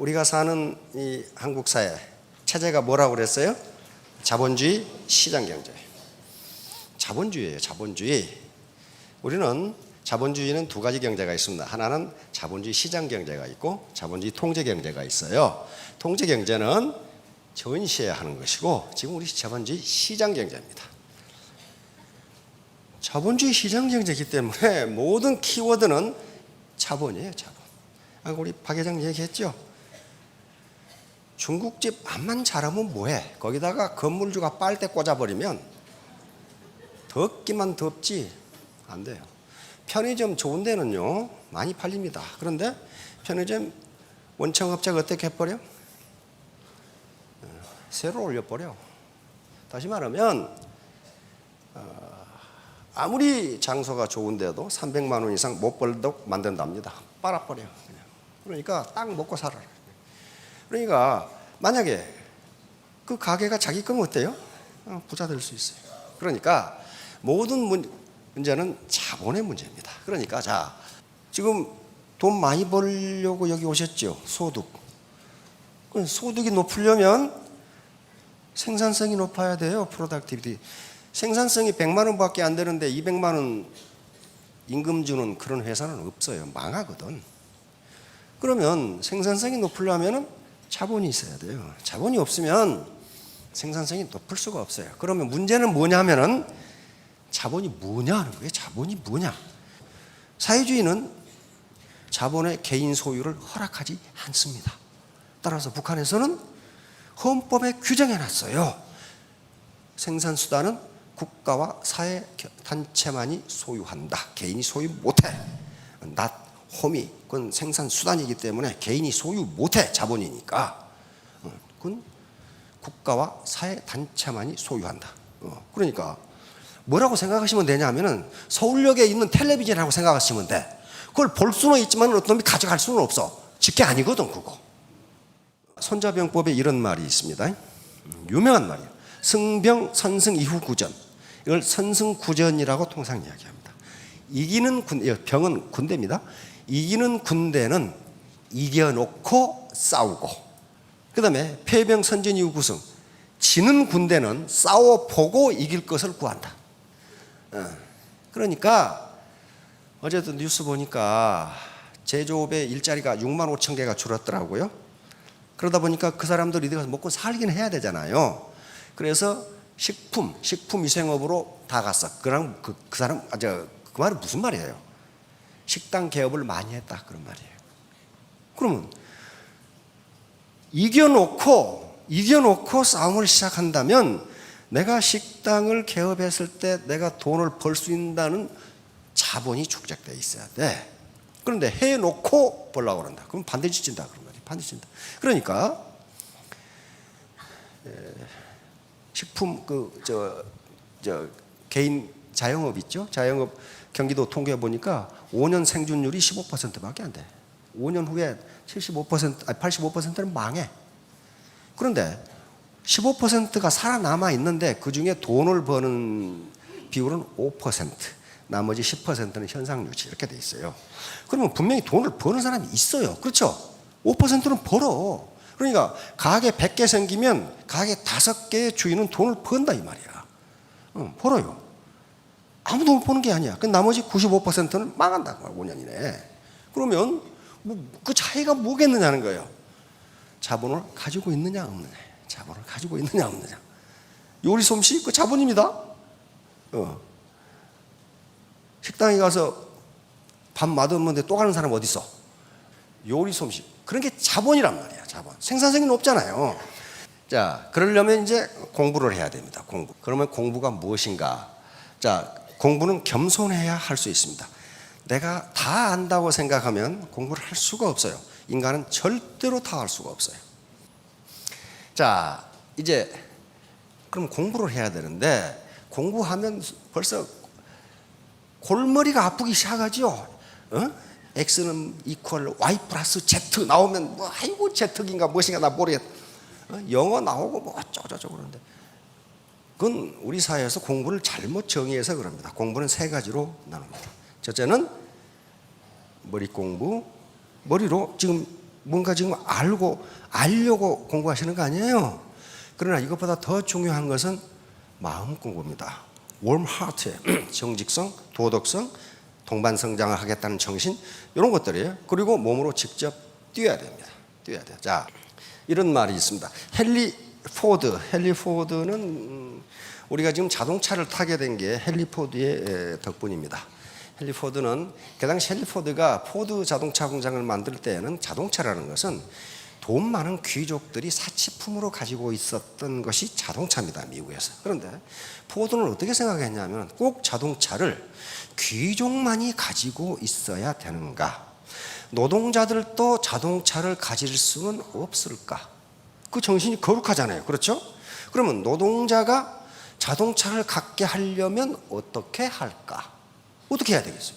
우리가 사는 이 한국 사회 체제가 뭐라고 그랬어요? 자본주의 시장경제. 자본주의예요. 자본주의. 우리는 자본주의는 두 가지 경제가 있습니다. 하나는 자본주의 시장경제가 있고 자본주의 통제경제가 있어요. 통제경제는 전시해야 하는 것이고 지금 우리 자본주의 시장경제입니다. 자본주의 시장경제이기 때문에 모든 키워드는 자본이에요. 자본. 우리 박 회장 얘기했죠. 중국집 앞만 잘하면 뭐해? 거기다가 건물주가 빨대 꽂아버리면 덥기만 덥지 안 돼요. 편의점 좋은 데는요 많이 팔립니다. 그런데 편의점 원청업자가 어떻게 해버려? 새로 올려버려. 다시 말하면 아무리 장소가 좋은데도 300만 원 이상 못 벌도록 만든답니다. 빨아버려. 그냥. 그러니까 딱 먹고 살아라. 그러니까 만약에 그 가게가 자기 거면 어때요? 부자 될 수 있어요. 그러니까 모든 문제는 자본의 문제입니다. 그러니까 자 지금 돈 많이 벌려고 여기 오셨죠? 소득. 소득이 높으려면 생산성이 높아야 돼요. 프로덕티비티. 생산성이 100만 원밖에 안 되는데 200만 원 임금 주는 그런 회사는 없어요. 망하거든. 그러면 생산성이 높으려면 자본이 있어야 돼요. 자본이 없으면 생산성이 높을 수가 없어요. 그러면 문제는 뭐냐면은 자본이 뭐냐 하는 거예요. 자본이 뭐냐. 사회주의는 자본의 개인 소유를 허락하지 않습니다. 따라서 북한에서는 헌법에 규정해놨어요. 생산수단은 국가와 사회단체만이 소유한다. 개인이 소유 못해. not 홈이 그건 생산수단이기 때문에 개인이 소유 못해. 자본이니까. 그건 국가와 사회단체만이 소유한다. 그러니까 뭐라고 생각하시면 되냐면은 서울역에 있는 텔레비전이라고 생각하시면 돼. 그걸 볼 수는 있지만 어떤 놈이 가져갈 수는 없어. 직계 아니거든 그거. 손자병법에 이런 말이 있습니다. 유명한 말이에요. 승병 선승 이후 구전. 이걸 선승구전이라고 통상 이야기합니다. 이기는 군대, 병은 군대입니다. 이기는 군대는 이겨놓고 싸우고, 그 다음에 폐병 선전 이후 구승. 지는 군대는 싸워보고 이길 것을 구한다. 그러니까 어제도 뉴스 보니까 제조업의 일자리가 6만 5천 개가 줄었더라고요. 그러다 보니까 그 사람들이 어디 가서 먹고 살긴 해야 되잖아요. 그래서 식품위생업으로 다 갔어. 그럼 그 사람 그 말은 무슨 말이에요? 식당 개업을 많이 했다 그런 말이에요. 그러면 이겨놓고 싸움을 시작한다면 내가 식당을 개업했을 때 내가 돈을 벌 수 있다는 자본이 축적되어 있어야 돼. 그런데 해놓고 벌라고 그런다. 그럼 반드시 진다 그런 말이에요. 반드시 진다. 그러니까 식품 개인 자영업 있죠? 자영업 경기도 통계 보니까 5년 생존율이 15%밖에 안 돼. 5년 후에 85%는 망해. 그런데 15%가 살아남아 있는데 그 중에 돈을 버는 비율은 5%, 나머지 10%는 현상 유지 이렇게 돼 있어요. 그러면 분명히 돈을 버는 사람이 있어요. 그렇죠? 5%는 벌어. 그러니까 가게 100개 생기면 가게 5개의 주인은 돈을 번다 이 말이야. 벌어요. 아무도 못 버는 게 아니야. 그 나머지 95%는 망한다. 5년 이내에. 그러면 그 차이가 뭐겠느냐는 거예요. 자본을 가지고 있느냐 없느냐. 자본을 가지고 있느냐 없느냐. 요리 솜씨 그 자본입니다. 식당에 가서 밥 맛없는데 또 가는 사람 어디 있어? 요리 솜씨. 그런 게 자본이란 말이야. 자본. 생산성이 높잖아요. 자, 그러려면 이제 공부를 해야 됩니다. 공부. 그러면 공부가 무엇인가? 자, 공부는 겸손해야 할 수 있습니다. 내가 다 안다고 생각하면 공부를 할 수가 없어요. 인간은 절대로 다 할 수가 없어요. 자, 이제 그럼 공부를 해야 되는데 공부하면 벌써 골머리가 아프기 시작하죠. X는 이퀄 Y 플러스 Z 나오면 뭐 아이고 Z인가 무엇인가 나 모르겠다. 영어 나오고 뭐 어쩌고저쩌고 그러는데 그건 우리 사회에서 공부를 잘못 정의해서 그럽니다. 공부는 3가지로 나눕니다. 첫째는 머리 공부, 머리로 지금 뭔가 지금 알려고 공부하시는 거 아니에요. 그러나 이것보다 더 중요한 것은 마음 공부입니다. warm heart의 정직성, 도덕성, 동반 성장을 하겠다는 정신, 이런 것들이에요. 그리고 몸으로 직접 뛰어야 됩니다. 뛰어야 돼요. 자, 이런 말이 있습니다. 헨리 포드는 우리가 지금 자동차를 타게 된 게 헨리 포드의 덕분입니다. 헨리 포드는 그 당시 헨리 포드가 포드 자동차 공장을 만들 때에는 자동차라는 것은 돈 많은 귀족들이 사치품으로 가지고 있었던 것이 자동차입니다, 미국에서. 그런데 포드는 어떻게 생각했냐면 꼭 자동차를 귀족만이 가지고 있어야 되는가? 노동자들도 자동차를 가질 수는 없을까? 그 정신이 거룩하잖아요. 그렇죠? 그러면 노동자가 자동차를 갖게 하려면 어떻게 할까? 어떻게 해야 되겠어요?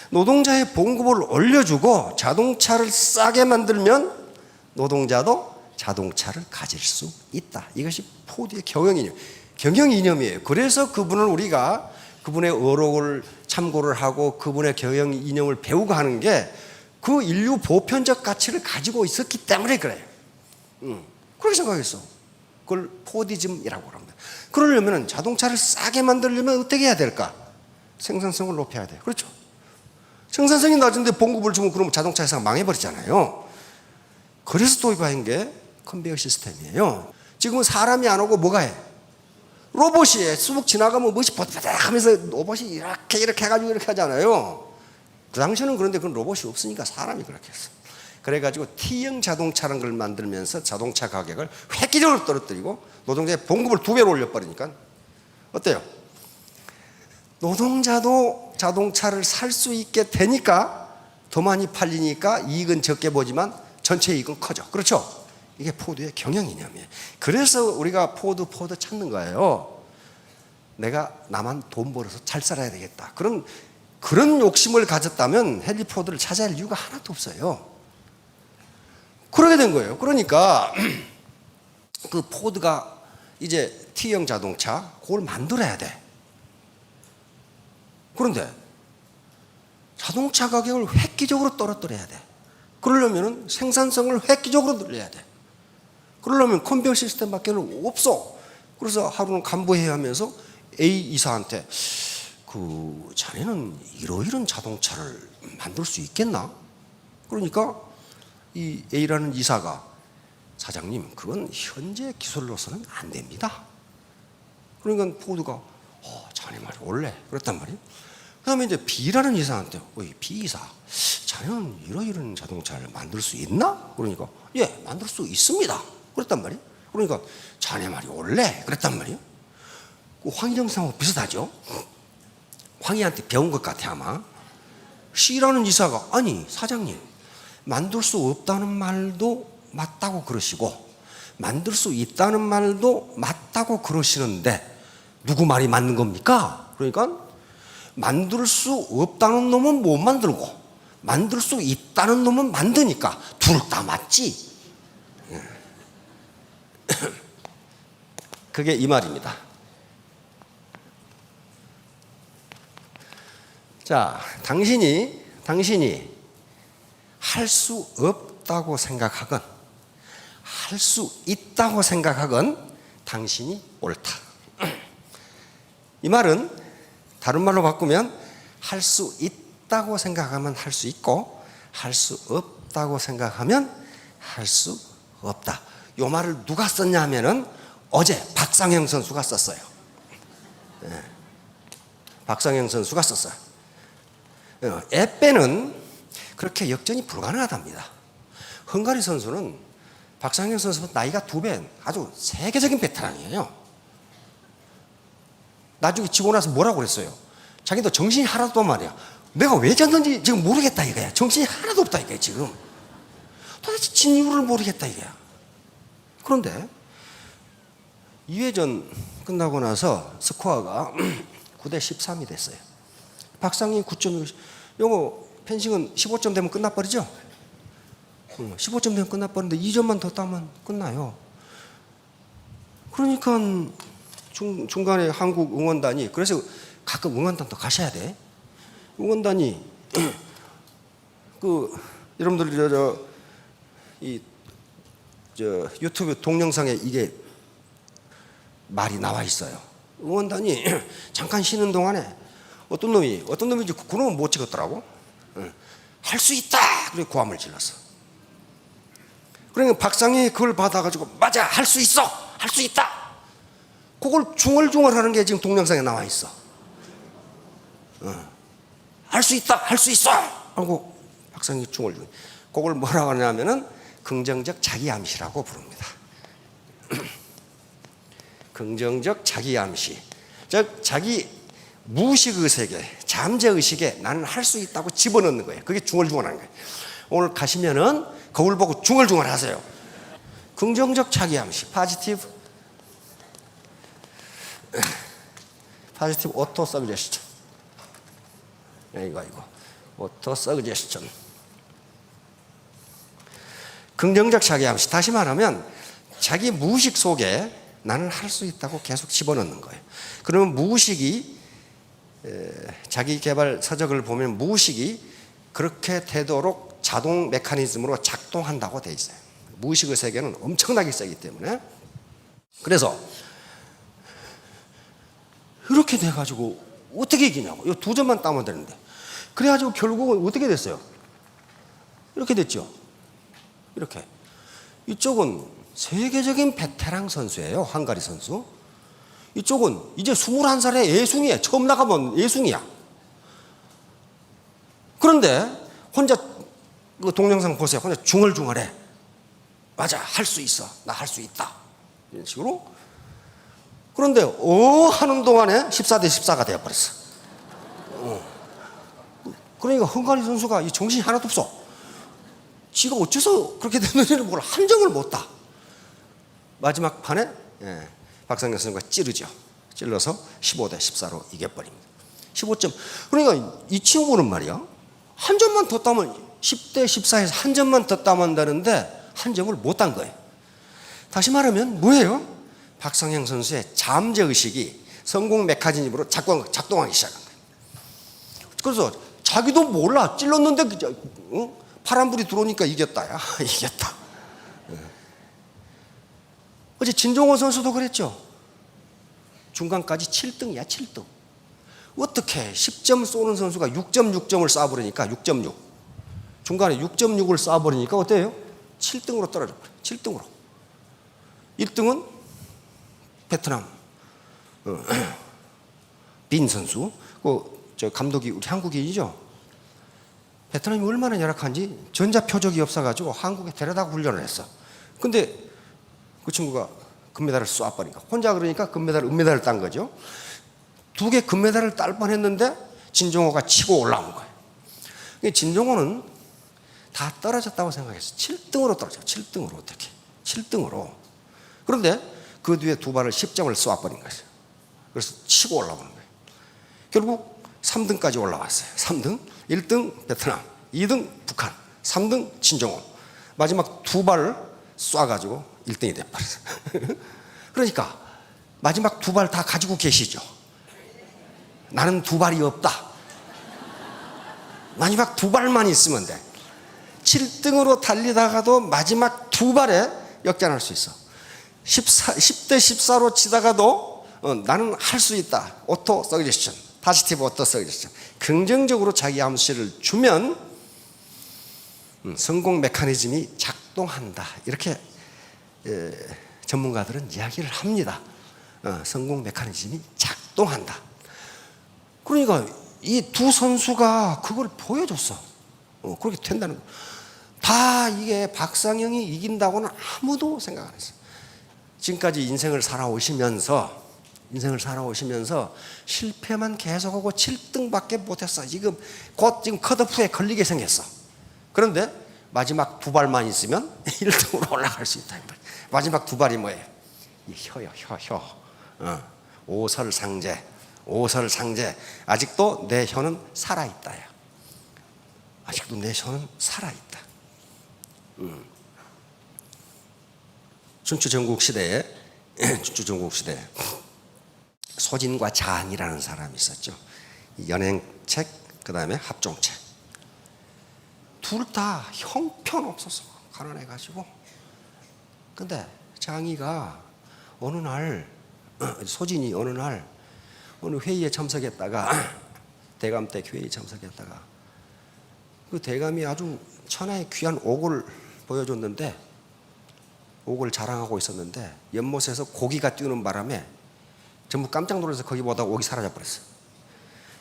노동자의 봉급을 올려주고 자동차를 싸게 만들면 노동자도 자동차를 가질 수 있다. 이것이 포드의 경영 이념이에요. 그래서 그분을 그분의 어록을 참고를 하고 그분의 경영 이념을 배우고 하는 게 그 인류 보편적 가치를 가지고 있었기 때문에 그래요. 그렇게 생각했어. 그걸 포디즘이라고 합니다. 그러려면 자동차를 싸게 만들려면 어떻게 해야 될까? 생산성을 높여야 돼요. 그렇죠? 생산성이 낮은데 봉급을 주면 그러면 자동차 회사가 망해버리잖아요. 그래서 도입한 게 컨베이어 시스템이에요. 지금은 사람이 안 오고 뭐가 해? 로봇이 수북 지나가면 뭐시 버득버득 하면서 로봇이 이렇게 해가지고 이렇게 하잖아요. 그 당시에는 그런데 그런 로봇이 없으니까 사람이 그렇게 했어. 그래가지고 T형 자동차라는 걸 만들면서 자동차 가격을 획기적으로 떨어뜨리고 노동자의 봉급을 2배로 올려버리니까 어때요? 노동자도 자동차를 살 수 있게 되니까 더 많이 팔리니까 이익은 적게 보지만 전체 이익은 커져. 그렇죠? 이게 포드의 경영 이념이에요. 그래서 우리가 포드 찾는 거예요. 내가 나만 돈 벌어서 잘 살아야 되겠다. 그런 욕심을 가졌다면 헨리 포드를 찾아야 할 이유가 하나도 없어요. 그러게 된 거예요. 그러니까 그 포드가 이제 T형 자동차 그걸 만들어야 돼. 그런데 자동차 가격을 획기적으로 떨어뜨려야 돼. 그러려면 생산성을 획기적으로 늘려야 돼. 그러려면 컨베이어 시스템밖에 없어. 그래서 하루는 간부회의 하면서 A 이사한테 자네는 이러이런 자동차를 만들 수 있겠나? 그러니까 이 A라는 이사가 사장님 그건 현재 기술로서는 안 됩니다. 그러니까 포드가 자네 말이 옳네 그랬단 말이에요. 그 다음에 이제 B라는 이사한테 B 이사 자네는 이러이런 자동차를 만들 수 있나? 그러니까 예 만들 수 있습니다 그랬단 말이에요. 그러니까 자네 말이 옳네 그랬단 말이에요. 황희정 상하고 비슷하죠. 황희한테 배운 것 같아 아마. C라는 이사가 아니 사장님 만들 수 없다는 말도 맞다고 그러시고 만들 수 있다는 말도 맞다고 그러시는데 누구 말이 맞는 겁니까? 그러니까 만들 수 없다는 놈은 못 만들고 만들 수 있다는 놈은 만드니까 둘 다 맞지. 그게 이 말입니다. 자, 당신이 할 수 없다고 생각하건 할 수 있다고 생각하건 당신이 옳다. 이 말은 다른 말로 바꾸면 할 수 있다고 생각하면 할 수 있고 할 수 없다고 생각하면 할 수 없다. 이 말을 누가 썼냐 하면은 어제 박상영 선수가 썼어요. 네. 박상영 선수가 썼어요. 에페는 그렇게 역전이 불가능하답니다. 헝가리 선수는 박상현 선수보다 나이가 2배 아주 세계적인 베테랑이에요. 나중에 지고 나서 뭐라고 그랬어요? 자기도 정신이 하나도 없단 말이야. 내가 왜 졌는지 지금 모르겠다 이거야. 정신이 하나도 없다 이거야 지금. 도대체 진 이유를 모르겠다 이거야. 그런데 2회전 끝나고 나서 스코어가 9대 13이 됐어요. 박상현이 9.6, 요거 펜싱은 15점 되면 끝나버리죠? 15점 되면 끝나버리는데 2점만 더 따면 끝나요. 그러니까 중간에 한국 응원단이, 그래서 가끔 응원단도 가셔야 돼. 응원단이 여러분들 이 유튜브 동영상에 이게 말이 나와 있어요. 응원단이 잠깐 쉬는 동안에 어떤 놈이 이제 그놈은 못 찍었더라고. 할 수 있다. 그리고 고함을 질렀어. 그러니까 박상이 그걸 받아가지고 맞아, 할 수 있어, 할 수 있다. 그걸 중얼중얼하는 게 지금 동영상에 나와 있어. 할 수 있다, 할 수 있어 하고 박상이 중얼중얼. 그걸 뭐라고 하냐면은 긍정적 자기암시라고 부릅니다. 긍정적 자기암시, 즉 자기 무의식의 세계, 잠재의식에 나는 할 수 있다고 집어넣는 거예요. 그게 중얼중얼하는 거예요. 오늘 가시면은 거울 보고 중얼중얼 하세요. 긍정적 자기암시, 파지티브 오토 서그제스천. 이거 오토 서그제스천. 긍정적 자기암시, 다시 말하면 자기 무의식 속에 나는 할 수 있다고 계속 집어넣는 거예요. 그러면 무의식이, 자기 개발 서적을 보면 무의식이 그렇게 되도록 자동 메커니즘으로 작동한다고 돼 있어요. 무의식의 세계는 엄청나게 세기 때문에. 그래서 이렇게 돼가지고 어떻게 이기냐고. 이 2점만 따면 되는데. 그래가지고 결국은 어떻게 됐어요? 이렇게 됐죠. 이렇게. 이쪽은 세계적인 베테랑 선수예요. 헝가리 선수. 이쪽은 이제 21살의 예숭이에요. 처음 나가면 예숭이야. 그런데 혼자 그 동영상 보세요. 혼자 중얼중얼해. 맞아, 할 수 있어. 나 할 수 있다. 이런 식으로. 그런데 하는 동안에 14대 14가 되어버렸어. 그러니까 헝가리 선수가 이 정신이 하나도 없어. 지가 어째서 그렇게 됐는지는 몰라. 함정을 못 타. 마지막 판에 박상현 선수가 찌르죠. 찔러서 15대 14로 이겨버립니다. 15점. 그러니까 이 친구는 말이야, 한 점만 더 따면 10대 14에서 한 점만 더 따면 되는데 한 점을 못 딴 거예요. 다시 말하면 뭐예요? 박상현 선수의 잠재의식이 성공 메커니즘으로 작동하기 시작한 거예요. 그래서 자기도 몰라. 찔렀는데 파란불이 들어오니까 이겼다. 야, 이겼다. 어제 진종호 선수도 그랬죠. 중간까지 7등이야, 7등. 어떻게 10점 쏘는 선수가 6.6점을 쏴버리니까 6.6. 중간에 6.6을 쏴버리니까 어때요? 7등으로 떨어져 버려요. 7등으로. 1등은 베트남 빈 선수. 저 감독이 우리 한국인이죠. 베트남이 얼마나 열악한지 전자표적이 없어가지고 한국에 데려다가 훈련을 했어. 근데 그 친구가 금메달을 쏴버리니까 혼자 그러니까 은메달을 딴 거죠. 2개 금메달을 딸 뻔했는데 진종호가 치고 올라온 거예요. 진종호는 다 떨어졌다고 생각했어. 7등으로 떨어져. 7등으로 어떻게? 7등으로. 그런데 그 뒤에 2발을 10점을 쏴버린 거예요. 그래서 치고 올라오는 거예요. 결국 3등까지 올라왔어요. 3등, 1등 베트남, 2등 북한, 3등 진종호. 마지막 2발을 쏴가지고 1등이 돼버렸어요. 그러니까 마지막 2발 다 가지고 계시죠. 나는 2발이 없다. 마지막 2발만 있으면 돼. 7등으로 달리다가도 마지막 2발에 역전할 수 있어. 10대 14로 치다가도 나는 할 수 있다. 오토 서그제스천, 파지티브 오토 서그제스천. 긍정적으로 자기 암시를 주면 성공 메커니즘이 작동한다. 이렇게 전문가들은 이야기를 합니다. 성공 메커니즘이 작동한다. 그러니까 이 2 선수가 그걸 보여줬어. 그렇게 된다는 거. 다 이게 박상영이 이긴다고는 아무도 생각 안 했어. 지금까지 인생을 살아오시면서 실패만 계속하고 7등밖에 못했어. 지금 곧 컷오프에 걸리게 생겼어. 그런데 마지막 2발만 있으면 1등으로 올라갈 수 있다. 마지막 2발이 뭐예요? 이 혀요, 혀. 오설상제. 아직도 내 혀는 살아있다. 아직도 내 혀는 살아있다. 춘추전국시대에 소진과 자한이라는 사람이 있었죠. 연행책, 그 다음에 합종책. 둘 다 형편없어서 가난해가지고. 근데 장이가 어느 날, 소진이 어느 날 어느 회의에 참석했다가 대감댁 회의에 참석했다가 그 대감이 아주 천하의 귀한 옥을 보여줬는데, 옥을 자랑하고 있었는데 연못에서 고기가 뛰는 바람에 전부 깜짝 놀라서 거기 보다가 옥이 사라져 버렸어.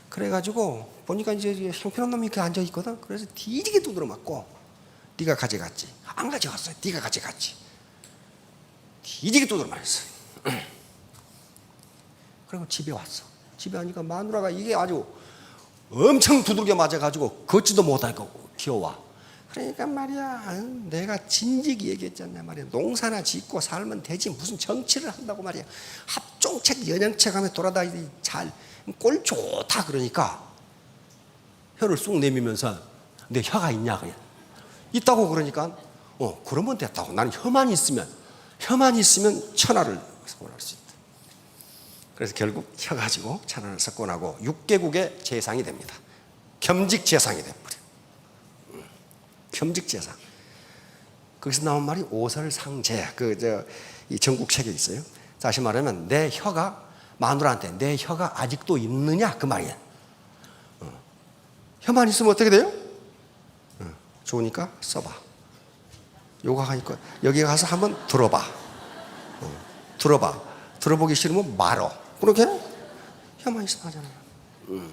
그래가지고 보니까 이제 형편없는 놈이 그 앉아 있거든. 그래서 뒤지게 두드려 맞고, 네가 가져갔지. 안 가져갔어요. 네가 가져갔지. 뒤지게 두드려 맞았어. 그리고 집에 왔어. 집에 와니까 마누라가 이게 아주 엄청 두들겨 맞아가지고 걷지도 못하고 기어와. 그러니까 말이야, 내가 진즉이 얘기했잖냐 말이야. 농사나 짓고 살면 되지 무슨 정치를 한다고 말이야. 합종책 연영책하며 돌아다니니 잘 꼴 좋다. 그러니까 혀를 쑥 내밀면서 내 혀가 있냐 그냥. 있다고. 그러니까 그러면 됐다고. 나는 혀만 있으면 천하를 석권할 수 있다. 그래서 결국 혀 가지고 천하를 석권하고 6개국의 재상이 됩니다. 겸직 재상이 돼버려. 겸직 재상. 거기서 나온 말이 오설상제. 이 전국책에 있어요. 다시 말하면 내 혀가, 마누라한테 내 혀가 아직도 있느냐 그 말이야. 혀만 있으면 어떻게 돼요? 좋으니까 써봐. 요가하니까 여기 가서 한번 들어봐. 들어봐. 들어보기 싫으면 말어. 그렇게 혀만 있으면 하잖아요.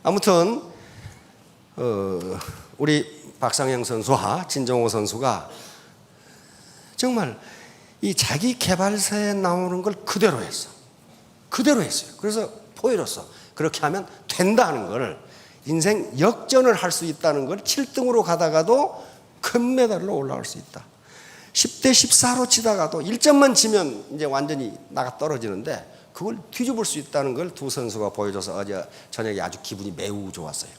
아무튼 우리 박상영 선수와 진정호 선수가 정말 이 자기 개발서에 나오는 걸 그대로 했어. 그대로 했어요. 그래서 보여줬어. 그렇게 하면 된다는 걸, 인생 역전을 할 수 있다는 걸, 7등으로 가다가도 금메달로 올라갈 수 있다. 10대 14로 치다가도 1점만 지면 이제 완전히 나가 떨어지는데 그걸 뒤집을 수 있다는 걸 두 선수가 보여줘서 어제 저녁에 아주 기분이 매우 좋았어요.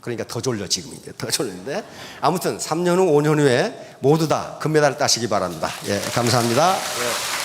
그러니까 더 졸려. 지금 이제 더 졸리는데, 아무튼 3년 후 5년 후에 모두 다 금메달 따시기 바랍니다. 예, 감사합니다. 예.